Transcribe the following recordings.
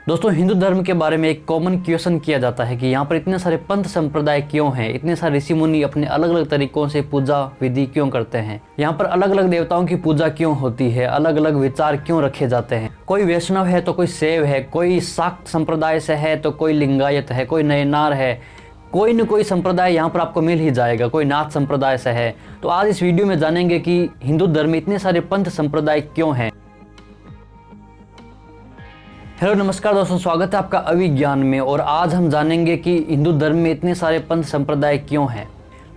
दोस्तों, हिंदू धर्म के बारे में एक कॉमन क्वेश्चन किया जाता है कि यहाँ पर इतने सारे पंथ संप्रदाय क्यों हैं, इतने सारे ऋषि मुनि अपने अलग अलग तरीकों से पूजा विधि क्यों करते हैं, यहाँ पर अलग अलग देवताओं की पूजा क्यों होती है, अलग अलग विचार क्यों रखे जाते हैं। कोई वैष्णव है तो कोई शैव है, कोई शाक्त संप्रदाय से है तो कोई लिंगायत है, कोई नयनार है, कोई न कोई संप्रदाय यहाँ पर आपको मिल ही जाएगा, कोई नाथ संप्रदाय से है। तो आज इस वीडियो में जानेंगे कि हिंदू धर्म में इतने सारे पंथ संप्रदाय क्यों हैं। हेलो नमस्कार दोस्तों, स्वागत है आपका अभिज्ञान में। और आज हम जानेंगे कि हिंदू धर्म में इतने सारे पंथ संप्रदाय क्यों हैं।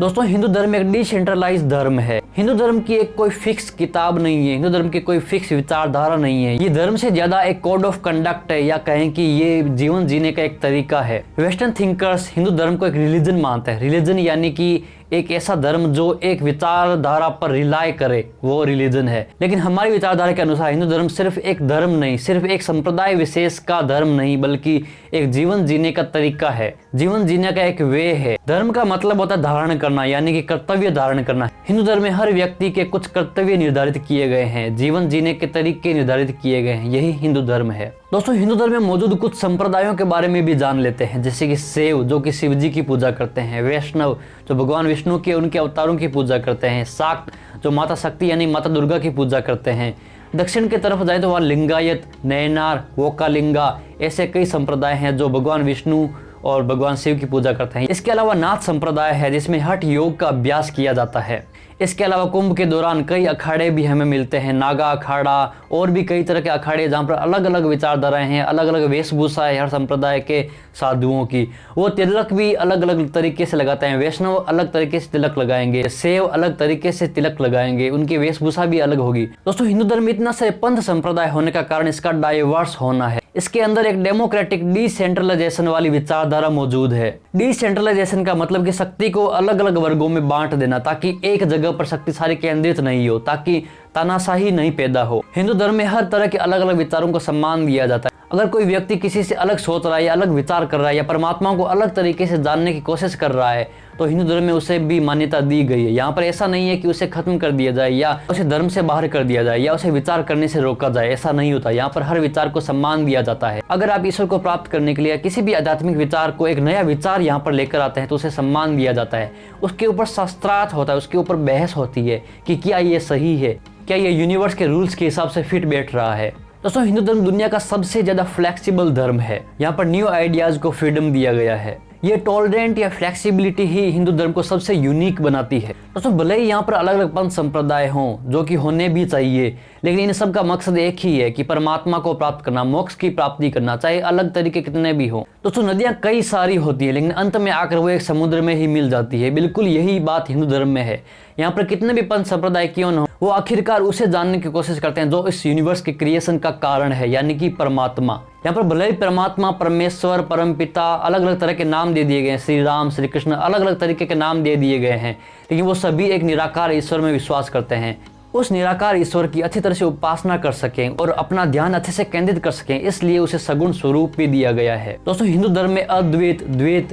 दोस्तों, हिंदू धर्म एक डिसेंट्रलाइज धर्म है। हिंदू धर्म की एक कोई फिक्स किताब नहीं है, हिंदू धर्म की कोई फिक्स विचारधारा नहीं है। ये धर्म से ज्यादा एक कोड ऑफ कंडक्ट है, या कहें कि ये जीवन जीने का एक तरीका है। वेस्टर्न थिंकर्स हिंदू धर्म को एक रिलीजन मानते हैं। रिलीजन यानी कि एक ऐसा धर्म जो एक विचारधारा पर रिलाय करे, वो रिलीजन है। लेकिन हमारी विचारधारा के अनुसार हिंदू धर्म सिर्फ एक धर्म नहीं, सिर्फ एक संप्रदाय विशेष का धर्म नहीं, बल्कि एक जीवन जीने का तरीका है, जीवन जीने का एक वे है। धर्म का मतलब होता है धारण करना, यानी कि कर्तव्य धारण करना। हिंदू धर्म में हर व्यक्ति के कुछ कर्तव्य निर्धारित किए गए हैं, जीवन जीने के तरीके निर्धारित किए गए हैं, यही हिंदू धर्म है। दोस्तों, हिंदू धर्म में मौजूद कुछ संप्रदायों के बारे में भी जान लेते हैं, जैसे कि शैव जो कि शिव जी की पूजा करते हैं, वैष्णव जो भगवान विष्णु के उनके अवतारों की पूजा करते हैं, शाक्त जो माता शक्ति यानी माता दुर्गा की पूजा करते हैं। दक्षिण की तरफ जाए तो वहाँ लिंगायत, नयनार, वोकालिंगा ऐसे कई संप्रदाय हैं जो भगवान विष्णु और भगवान शिव की पूजा करते हैं। इसके अलावा नाथ संप्रदाय है जिसमें हठ योग का अभ्यास किया जाता है। इसके अलावा कुंभ के दौरान कई अखाड़े भी हमें मिलते हैं, नागा अखाड़ा और भी कई तरह के अखाड़े जहाँ पर अलग अलग विचारधाराएं हैं, अलग अलग वेशभूषा है हर संप्रदाय के साधुओं की। वो तिलक भी अलग अलग तरीके से लगाते हैं। वैष्णव अलग तरीके से तिलक लगाएंगे, शैव अलग तरीके से तिलक लगाएंगे, उनकी वेशभूषा भी अलग होगी। दोस्तों, हिंदू धर्म में इतना सारे पंथ संप्रदाय होने का कारण इसका डाइवर्स होना है। इसके अंदर एक डेमोक्रेटिक डिसेंट्रलाइजेशन वाली विचारधारा मौजूद है। डिसेंट्रलाइजेशन का मतलब कि शक्ति को अलग अलग वर्गों में बांट देना, ताकि एक जगह पर शक्ति सारी केंद्रित नहीं हो, ताकि तानाशाही नहीं पैदा हो। हिंदू धर्म में हर तरह के अलग अलग विचारों को सम्मान दिया जाता है। अगर कोई व्यक्ति किसी से अलग सोच रहा है या अलग विचार कर रहा है या परमात्मा को अलग तरीके से जानने की कोशिश कर रहा है, तो हिंदू धर्म में उसे भी मान्यता दी गई है। यहाँ पर ऐसा नहीं है कि उसे खत्म कर दिया जाए या उसे धर्म से बाहर कर दिया जाए या उसे विचार करने से रोका जाए, ऐसा नहीं होता। यहाँ पर हर विचार को सम्मान दिया जाता है। अगर आप ईश्वर को प्राप्त करने के लिए किसी भी आध्यात्मिक विचार को, एक नया विचार यहाँ पर लेकर आते हैं, तो उसे सम्मान दिया जाता है। उसके ऊपर शास्त्रार्थ होता है, उसके ऊपर बहस होती है कि क्या ये सही है, क्या ये यूनिवर्स के रूल्स के हिसाब से फिट बैठ रहा है। दोस्तों, हिंदू धर्म दुनिया का सबसे ज्यादा फ्लेक्सिबल धर्म है। यहाँ पर न्यू आइडियाज को फ्रीडम दिया गया है। ये टॉलरेंट या फ्लेक्सिबिलिटी ही हिंदू धर्म को सबसे यूनिक बनाती है। दोस्तों, भले ही यहाँ पर अलग अलग पंथ संप्रदाय हों, जो कि होने भी चाहिए, लेकिन इन सब का मकसद एक ही है कि परमात्मा को प्राप्त करना, मोक्ष की प्राप्ति करना, चाहे अलग तरीके कितने भी हों। दोस्तों, नदियां कई सारी होती है, लेकिन अंत में आकर वो एक समुद्र में ही मिल जाती है। बिल्कुल यही बात हिंदू धर्म में है। यहाँ पर कितने भी पंथ संप्रदाय क्यों न हो, वो आखिरकार उसे जानने की कोशिश करते हैं जो इस यूनिवर्स के क्रिएशन का कारण है, यानी कि परमात्मा। यहाँ पर भले ही परमात्मा, परमेश्वर, परमपिता अलग अलग तरह के नाम दे दिए गए हैं, श्री राम, श्री कृष्ण अलग अलग तरीके के नाम दे दिए गए हैं, लेकिन वो सभी एक निराकार ईश्वर में विश्वास करते हैं। उस निराकार ईश्वर की अच्छी तरह से उपासना कर सकें और अपना ध्यान अच्छे से केंद्रित कर सकें, इसलिए उसे सगुण स्वरूप भी दिया गया है। दोस्तों, हिंदू धर्म में अद्वैत, द्वैत,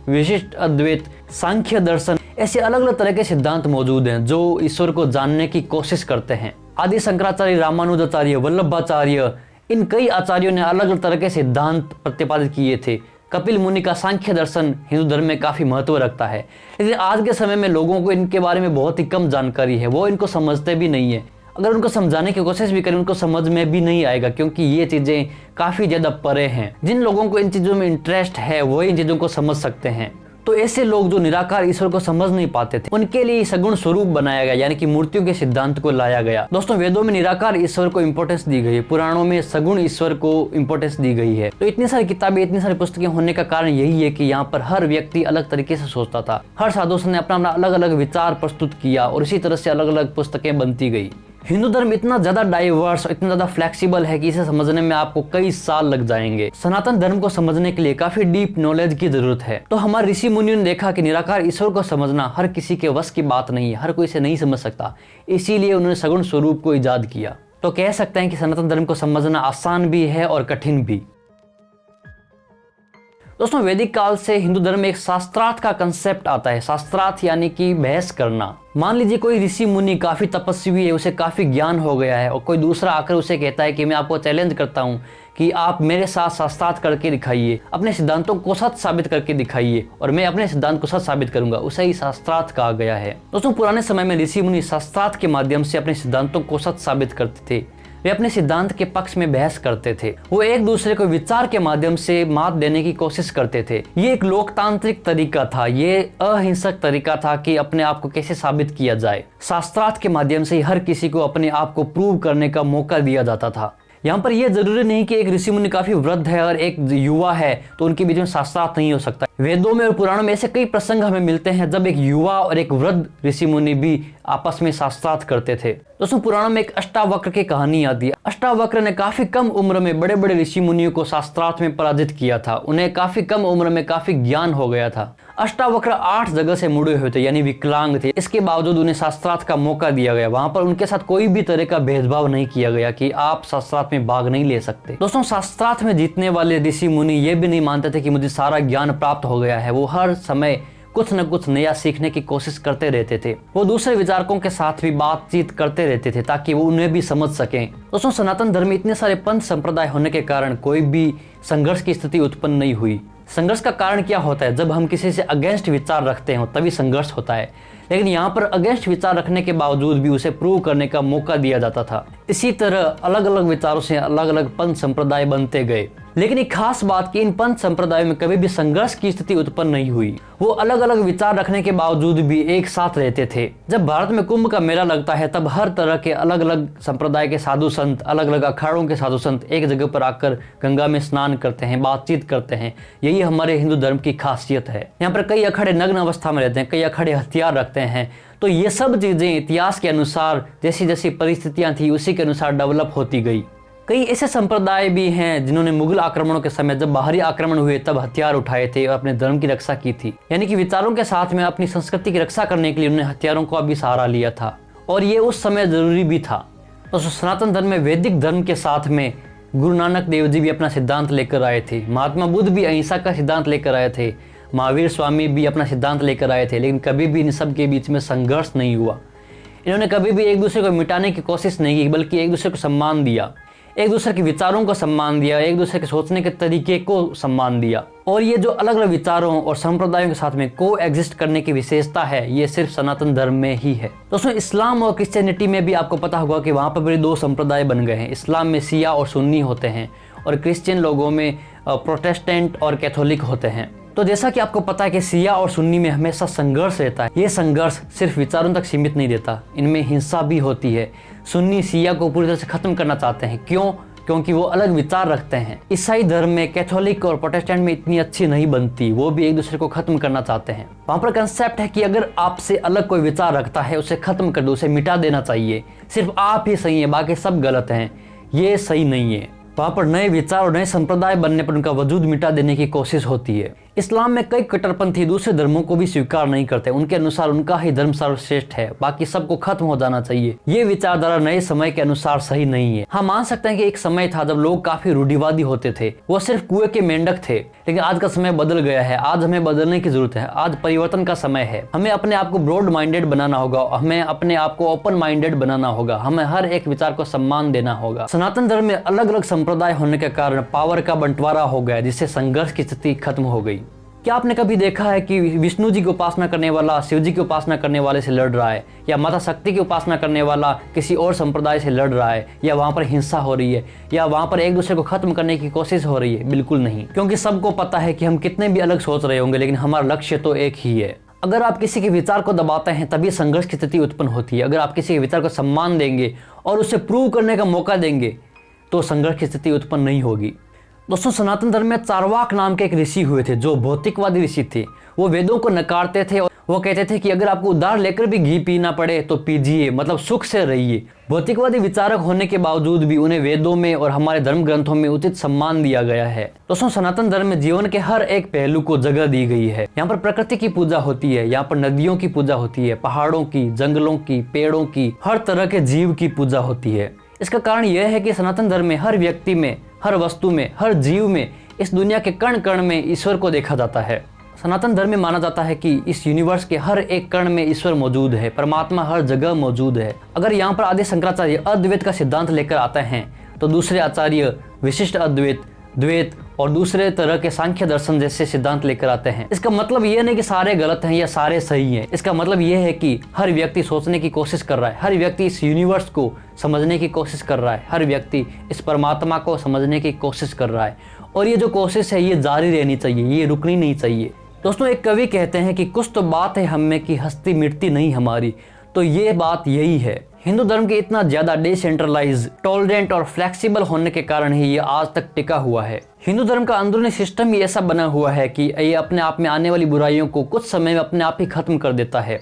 विशिष्ट अद्वैत, सांख्य दर्शन ऐसे अलग अलग तरह के सिद्धांत मौजूद हैं जो ईश्वर को जानने की कोशिश करते हैं। आदि शंकराचार्य, रामानुजाचार्य, वल्लभाचार्य, इन कई आचार्यों ने अलग अलग तरह के सिद्धांत प्रतिपादित किए थे। कपिल मुनि का सांख्य दर्शन हिंदू धर्म में काफी महत्व रखता है, लेकिन आज के समय में लोगों को इनके बारे में बहुत ही कम जानकारी है, वो इनको समझते भी नहीं है। अगर उनको समझाने की कोशिश भी करें, उनको समझ में भी नहीं आएगा, क्योंकि ये चीजें काफी ज्यादा परे हैं। जिन लोगों को इन चीजों में इंटरेस्ट है, वो इन चीजों को समझ सकते हैं। तो ऐसे लोग जो निराकार ईश्वर को समझ नहीं पाते थे, उनके लिए सगुण स्वरूप बनाया गया, यानी कि मूर्तियों के सिद्धांत को लाया गया। दोस्तों, वेदों में निराकार ईश्वर को इंपॉर्टेंस दी गई है, पुराणों में सगुण ईश्वर को इंपॉर्टेंस दी गई है। तो इतनी सारी किताबें, इतनी सारी पुस्तकें होने का कारण यही है कि यहाँ पर हर व्यक्ति अलग तरीके से सोचता था। हर साधु ने अपना अलग अलग विचार प्रस्तुत किया और इसी तरह से अलग अलग पुस्तकें बनती गई। हिंदू धर्म इतना ज्यादा डाइवर्स, इतना ज्यादा फ्लेक्सिबल है कि इसे समझने में आपको कई साल लग जाएंगे। सनातन धर्म को समझने के लिए काफी डीप नॉलेज की जरूरत है। तो हमारे ऋषि मुनियों ने देखा कि निराकार ईश्वर को समझना हर किसी के वश की बात नहीं है, हर कोई इसे नहीं समझ सकता, इसीलिए उन्होंने सगुण स्वरूप को इजाद किया। तो कह सकते हैं कि सनातन धर्म को समझना आसान भी है और कठिन भी। दोस्तों, वैदिक काल से हिंदू धर्म में एक शास्त्रार्थ का कंसेप्ट आता है। शास्त्रार्थ यानी कि बहस करना। मान लीजिए कोई ऋषि मुनि काफी तपस्वी है, उसे काफी ज्ञान हो गया है, और कोई दूसरा आकर उसे कहता है कि मैं आपको चैलेंज करता हूँ कि आप मेरे साथ शास्त्रार्थ करके दिखाइए, अपने सिद्धांतों को सच साबित करके दिखाइए और मैं अपने सिद्धांत को सच साबित करूंगा, उसे ही शास्त्रार्थ कहा गया है। दोस्तों, पुराने समय में ऋषि मुनि शास्त्रार्थ के माध्यम से अपने सिद्धांतों को सच साबित करते थे। वे अपने सिद्धांत के पक्ष में बहस करते थे। वो एक दूसरे को विचार के माध्यम से मात देने की कोशिश करते थे। ये एक लोकतांत्रिक तरीका था, ये अहिंसक तरीका था कि अपने आप को कैसे साबित किया जाए। शास्त्रार्थ के माध्यम से हर किसी को अपने आप को प्रूव करने का मौका दिया जाता था। यहाँ पर यह जरूरी नहीं कि एक ऋषि मुनि काफी वृद्ध है और एक युवा है तो उनके बीच में शास्त्रार्थ नहीं हो सकता। वेदों में और पुराणों में ऐसे कई प्रसंग हमें मिलते हैं जब एक युवा और एक वृद्ध ऋषि मुनि भी आपस में शास्त्रार्थ करते थे। दोस्तों, पुराणों में एक अष्टावक्र की कहानी आती है। अष्टावक्र ने काफी कम उम्र में बड़े बड़े ऋषि मुनियों को शास्त्रार्थ में पराजित किया था। उन्हें काफी कम उम्र में काफी ज्ञान हो गया था। अष्टावक्र 8 जगह से मुड़े हुए थे, यानी विकलांग थे। इसके बावजूद उन्हें शास्त्रार्थ का मौका दिया गया। वहां पर उनके साथ कोई भी तरह का भेदभाव नहीं किया गया कि आप शास्त्रार्थ में भाग नहीं ले सकते। दोस्तों, शास्त्रार्थ में जीतने वाले ऋषि मुनि ये भी नहीं मानते थे कि मुझे सारा ज्ञान प्राप्त हो गया है। वो हर समय कुछ न कुछ नया सीखने की कोशिश करते रहते थे। वो दूसरे विचारकों के साथ भी बातचीत करते रहते थे ताकि वो उन्हें भी समझ सकें। दोस्तों, सनातन धर्म में इतने सारे पंथ संप्रदाय होने के कारण कोई भी संघर्ष की स्थिति उत्पन्न नहीं हुई। संघर्ष का कारण क्या होता है? जब हम किसी से अगेंस्ट विचार रखते हो तभी संघर्ष होता है। लेकिन यहाँ पर अगेंस्ट विचार रखने के बावजूद भी उसे प्रूव करने का मौका दिया जाता था। इसी तरह अलग अलग विचारों से अलग अलग पंथ संप्रदाय बनते गए। लेकिन एक खास बात कि इन पंथ संप्रदायों में कभी भी संघर्ष की स्थिति उत्पन्न नहीं हुई। वो अलग अलग विचार रखने के बावजूद भी एक साथ रहते थे। जब भारत में कुंभ का मेला लगता है तब हर तरह के अलग अलग संप्रदाय के साधु संत, अलग अलग अखाड़ों के साधु संत एक जगह पर आकर गंगा में स्नान करते हैं, बातचीत करते हैं। यही हमारे हिंदू धर्म की खासियत है। यहाँ पर कई अखाड़े नग्न अवस्था में रहते हैं, कई अखाड़े हथियार रखते हैं। तो ये सब चीजें इतिहास के अनुसार जैसी जैसी परिस्थितियां थी उसी के अनुसार डेवलप होती गई। कई ऐसे संप्रदाय भी हैं जिन्होंने मुगल आक्रमणों के समय जब बाहरी आक्रमण हुए तब हथियार उठाए थे और अपने धर्म की रक्षा की थी। यानी कि विचारों के साथ में अपनी संस्कृति की रक्षा करने के लिए उन्होंने हथियारों का भी सहारा लिया था और ये उस समय जरूरी भी था। तो सनातन धर्म में वैदिक धर्म के साथ में गुरु नानक देव जी भी अपना सिद्धांत लेकर आए थे। महात्मा बुद्ध भी अहिंसा का सिद्धांत लेकर आए थे। महावीर स्वामी भी अपना सिद्धांत लेकर आए थे। लेकिन कभी भी इन सब के बीच में संघर्ष नहीं हुआ। इन्होंने कभी भी एक दूसरे को मिटाने की कोशिश नहीं की, बल्कि एक दूसरे को सम्मान दिया, एक दूसरे के विचारों को सम्मान दिया, एक दूसरे के सोचने के तरीके को सम्मान दिया। और ये जो अलग अलग विचारों और संप्रदायों के साथ में को एग्जिस्ट करने की विशेषता है, ये सिर्फ सनातन धर्म में ही है। दोस्तों, इस्लाम और क्रिश्चियनिटी में भी आपको पता होगा कि वहाँ पर भी 2 संप्रदाय बन गए हैं। इस्लाम में शिया और सुन्नी होते हैं और क्रिश्चियन लोगों में प्रोटेस्टेंट और कैथोलिक होते हैं। तो जैसा कि आपको पता है कि शिया और सुन्नी में हमेशा संघर्ष रहता है। ये संघर्ष सिर्फ विचारों तक सीमित नहीं रहता, इनमें हिंसा भी होती है। सुन्नी शिया को पूरी तरह से खत्म करना चाहते हैं। क्यों? क्योंकि वो अलग विचार रखते हैं। ईसाई धर्म में कैथोलिक और प्रोटेस्टेंट में इतनी अच्छी नहीं बनती, वो भी एक दूसरे को खत्म करना चाहते हैं। वहाँ पर कंसेप्ट है कि अगर आपसे अलग कोई विचार रखता है उसे खत्म कर दो, उसे मिटा देना चाहिए। सिर्फ आप ही सही है, बाकी सब गलत हैं। ये सही नहीं है। वहाँ पर नए विचार और नए संप्रदाय बनने पर उनका वजूद मिटा देने की कोशिश होती है। इस्लाम में कई कट्टरपंथी दूसरे धर्मों को भी स्वीकार नहीं करते। उनके अनुसार उनका ही धर्म सर्वश्रेष्ठ है, बाकी सबको खत्म हो जाना चाहिए। ये विचारधारा नए समय के अनुसार सही नहीं है। हम मान सकते हैं कि एक समय था जब लोग काफी रूढ़िवादी होते थे, वो सिर्फ कुएं के मेंढक थे। लेकिन आज का समय बदल गया है। आज हमें बदलने की जरूरत है। आज परिवर्तन का समय है। हमें अपने आप को ब्रॉड माइंडेड बनाना होगा, हमें अपने आप को ओपन माइंडेड बनाना होगा, हमें हर एक विचार को सम्मान देना होगा। सनातन धर्म में अलग अलग संप्रदाय होने के कारण पावर का बंटवारा हो गया, जिससे संघर्ष की स्थिति खत्म हो गई। क्या आपने कभी देखा है कि विष्णु जी की उपासना करने वाला शिव जी की उपासना करने वाले से लड़ रहा है, या माता शक्ति की उपासना करने वाला किसी और संप्रदाय से लड़ रहा है, या वहाँ पर हिंसा हो रही है, या वहाँ पर एक दूसरे को खत्म करने की कोशिश हो रही है? बिल्कुल नहीं, क्योंकि सबको पता है कि हम कितने भी अलग सोच रहे होंगे लेकिन हमारा लक्ष्य तो एक ही है। अगर आप किसी के विचार को दबाते हैं तभी संघर्ष की स्थिति उत्पन्न होती है। अगर आप किसी के विचार को सम्मान देंगे और उसे प्रूव करने का मौका देंगे तो संघर्ष की स्थिति उत्पन्न नहीं होगी। दोस्तों, सनातन धर्म में चारवाक नाम के एक ऋषि हुए थे जो भौतिकवादी ऋषि थे। वो वेदों को नकारते थे और वो कहते थे कि अगर आपको उधार लेकर भी घी पीना पड़े तो पीजिए, मतलब सुख से रहिए। भौतिकवादी विचारक होने के बावजूद भी उन्हें वेदों में और हमारे धर्म ग्रंथों में उचित सम्मान दिया गया है। दोस्तों, सनातन धर्म में जीवन के हर एक पहलू को जगह दी गई है। यहाँ पर प्रकृति की पूजा होती है, यहाँ पर नदियों की पूजा होती है, पहाड़ों की, जंगलों की, पेड़ों की, हर तरह के जीव की पूजा होती है। इसका कारण यह है कि सनातन धर्म में हर व्यक्ति में, हर वस्तु में, हर जीव में, इस दुनिया के कण कण में ईश्वर को देखा जाता है। सनातन धर्म में माना जाता है कि इस यूनिवर्स के हर एक कण में ईश्वर मौजूद है, परमात्मा हर जगह मौजूद है। अगर यहाँ पर आदि शंकराचार्य अद्वैत का सिद्धांत लेकर आते हैं तो दूसरे आचार्य विशिष्ट अद्वैत, द्वैत और दूसरे तरह के सांख्य दर्शन जैसे सिद्धांत लेकर आते हैं। इसका मतलब यह नहीं कि सारे गलत हैं या सारे सही हैं। इसका मतलब यह है कि हर व्यक्ति सोचने की कोशिश कर रहा है, हर व्यक्ति इस यूनिवर्स को समझने की कोशिश कर रहा है, हर व्यक्ति इस परमात्मा को समझने की कोशिश कर रहा है। और ये जो कोशिश है ये जारी रहनी चाहिए, ये रुकनी नहीं चाहिए। दोस्तों, एक कवि कहते हैं कि कुछ तो बात है हम में कि हस्ती मिटती नहीं हमारी। तो ये बात यही है। हिंदू धर्म के इतना ज्यादा डिसेंट्रलाइज, टॉलरेंट और फ्लेक्सिबल होने के कारण ही ये आज तक टिका हुआ है। हिंदू धर्म का अंदरूनी सिस्टम ही ऐसा बना हुआ है कि ये अपने आप में आने वाली बुराइयों को कुछ समय में अपने आप ही खत्म कर देता है।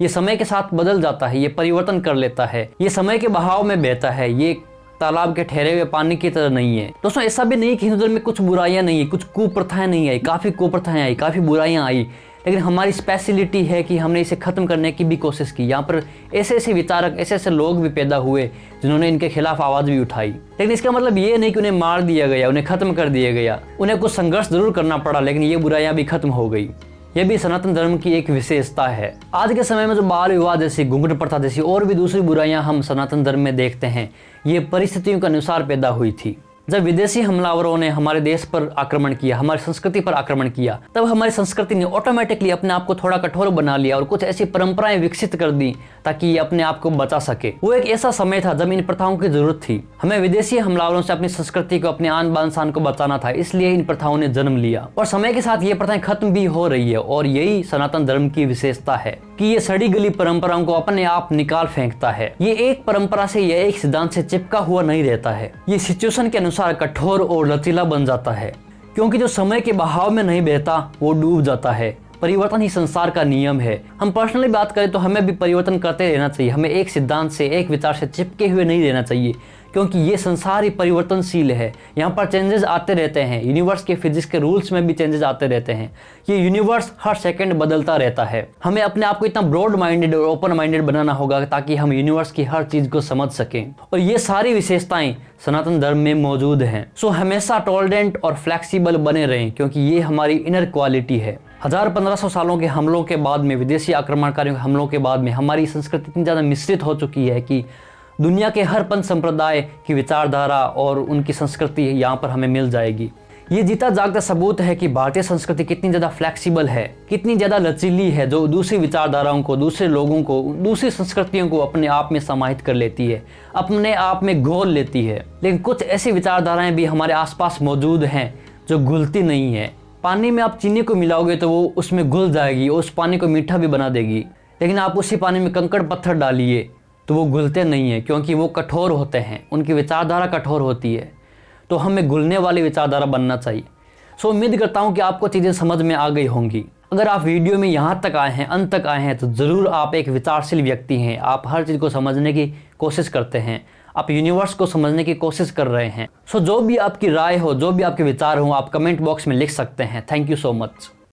ये समय के साथ बदल जाता है, ये परिवर्तन कर लेता है, ये समय के बहाव में बहता है, ये तालाब के ठहरे हुए पानी की तरह नहीं है। दोस्तों, ऐसा भी नहीं कि हिंदू धर्म में कुछ बुराइयां नहीं है, कुछ कुप्रथाएं नहीं आई, काफी कुप्रथाएं आई, काफी बुराइयां आई, लेकिन हमारी स्पेशलिटी है कि हमने इसे खत्म करने की भी कोशिश की। यहाँ पर ऐसे ऐसे विचारक, ऐसे ऐसे लोग भी पैदा हुए जिन्होंने इनके खिलाफ आवाज भी उठाई। लेकिन इसका मतलब ये नहीं कि उन्हें मार दिया गया, उन्हें खत्म कर दिया गया। उन्हें कुछ संघर्ष जरूर करना पड़ा, लेकिन ये बुराइयां भी खत्म हो गई। यह भी सनातन धर्म की एक विशेषता है। आज के समय में जो बाल विवाह जैसी, घूंघट प्रथा जैसी और भी दूसरी बुराइयां हम सनातन धर्म में देखते हैं, ये परिस्थितियों के अनुसार पैदा हुई थी। जब विदेशी हमलावरों ने हमारे देश पर आक्रमण किया, हमारी संस्कृति पर आक्रमण किया, तब हमारी संस्कृति ने ऑटोमेटिकली अपने आप को थोड़ा कठोर बना लिया और कुछ ऐसी परंपराएं विकसित कर दी ताकि ये अपने आप को बचा सके। वो एक ऐसा समय था जब इन प्रथाओं की जरूरत थी। हमें विदेशी हमलावरों से अपनी संस्कृति को, अपनी आन बान शान को बचाना था, इसलिए इन प्रथाओं ने जन्म लिया। और समय के साथ ये प्रथाएं खत्म भी हो रही है। और यही सनातन धर्म की विशेषता है कि ये सड़ी गली परंपराओं को अपने आप निकाल फेंकता है। ये एक परंपरा से या एक सिद्धांत से चिपका हुआ नहीं रहता है। ये सिचुएशन के अनुसार कठोर और लचीला बन जाता है, क्योंकि जो समय के बहाव में नहीं बहता वो डूब जाता है। परिवर्तन ही संसार का नियम है। हम पर्सनली बात करें तो हमें भी परिवर्तन करते रहना चाहिए। हमें एक सिद्धांत से, एक विचार से चिपके हुए नहीं रहना चाहिए, क्योंकि ये संसार ही परिवर्तनशील है। यहाँ पर चेंजेस आते रहते हैं। यूनिवर्स के फिजिक्स के रूल्स में भी चेंजेस आते रहते हैं। ये यूनिवर्स हर सेकंड बदलता रहता है। हमें अपने आप को इतना ब्रॉड माइंडेड और ओपन माइंडेड बनाना होगा ताकि हम यूनिवर्स की हर चीज को समझ सकें। और ये सारी विशेषताएं सनातन धर्म में मौजूद हैं। सो हमेशा टॉलरेंट और फ्लेक्सिबल बने रहें, क्योंकि ये हमारी इनर क्वालिटी है। 1000-1500 सालों के हमलों के बाद में, विदेशी आक्रमणकारियों के हमलों के बाद में हमारी संस्कृति इतनी ज़्यादा मिश्रित हो चुकी है कि दुनिया के हर पंथ संप्रदाय की विचारधारा और उनकी संस्कृति यहाँ पर हमें मिल जाएगी। ये जीता जागता सबूत है कि भारतीय संस्कृति कितनी ज़्यादा फ्लेक्सिबल है, कितनी ज़्यादा लचीली है, जो दूसरी विचारधाराओं को, दूसरे लोगों को, दूसरी संस्कृतियों को अपने आप में समाहित कर लेती है, अपने आप में घोल लेती है। लेकिन कुछ ऐसी विचारधाराएं भी हमारे आसपास मौजूद हैं जो घुलती नहीं है। पानी में आप चीनी को मिलाओगे तो वो उसमें घुल जाएगी और उस पानी को मीठा भी बना देगी, लेकिन आप उसी पानी में कंकड़ पत्थर डालिए तो वो घुलते नहीं है, क्योंकि वो कठोर होते हैं, उनकी विचारधारा कठोर होती है। तो हमें घुलने वाली विचारधारा बनना चाहिए। सो उम्मीद करता हूँ कि आपको चीज़ें समझ में आ गई होंगी। अगर आप वीडियो में यहाँ तक आए हैं, अंत तक आए हैं, तो ज़रूर आप एक विचारशील व्यक्ति हैं। आप हर चीज़ को समझने की कोशिश करते हैं, आप यूनिवर्स को समझने की कोशिश कर रहे हैं। सो जो भी आपकी राय हो, जो भी आपके विचार हो, आप कमेंट बॉक्स में लिख सकते हैं। Thank you so much.